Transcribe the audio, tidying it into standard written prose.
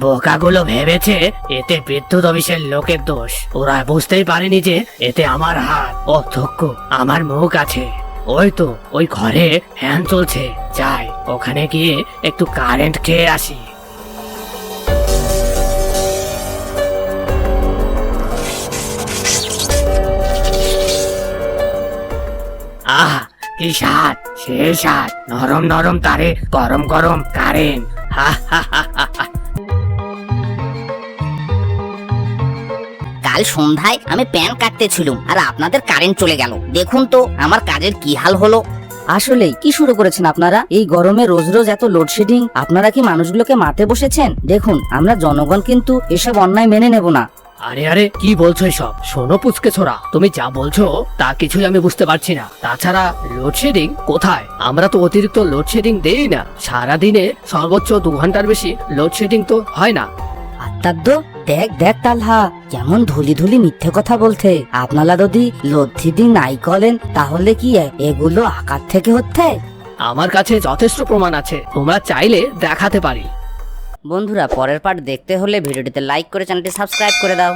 বোকাগুলো ভেবেছে এতে বিদ্যুৎ অফিসের লোকের দোষ। ওরা বুঝতেই পারেনি যে এতে আমার হাত, অধ্যক্ষ আমার মুখ আছে। ওই তো ওই ঘরে ফ্যান চলছে, যাই ওখানে গিয়ে একটু কারেন্ট খেয়ে আসি। আহ, কি স্বাদ, সেই স্বাদ, নরম নরম তারে গরম গরম কারেন্ট। হা হা হা হা হা। কাল সন্ধ্যায় আমি প্যান কাটতেছিলাম আর আপনাদের কারেন্ট চলে গেল। দেখুন তো আমার কাজের কি হাল হলো। আসলেই কি শুরু করেছেন আপনারা? এই গরমে রোজ রোজ এত লোডশেডিং, আপনারা কি মানুষগুলোকে মারতে বসেছেন? দেখুন, আমরা জনগণ কিন্তু এসব অন্যায় মেনে নেব না। আরে আরে, কি বলছো এসব? শোনো পুচকে ছোড়া, তুমি যা বলছো তা কিছুই আমি বুঝতে পারছি না। তাছাড়া লোডশেডিং কোথায়? আমরা তো অতিরিক্ত লোডশেডিং দেই না। সারাদিনে সর্বোচ্চ 2 ঘন্টার বেশি লোডশেডিং তো হয় না। আত্মাদ্য, দেখ দেখ তালহা কেমন ধুলি ধুলি মিথ্যে কথা বলতে। আপনারা যদি লোডশেডিং নাই করেন তাহলে কি এগুলো আকার থেকে হচ্ছে? আমার কাছে যথেষ্ট প্রমাণ আছে, তোমরা চাইলে দেখাতে পারি। বন্ধুরা, পরের পার্ট দেখতে হলে ভিডিওটিতে লাইক করে চ্যানেলটি সাবস্ক্রাইব করে দাও।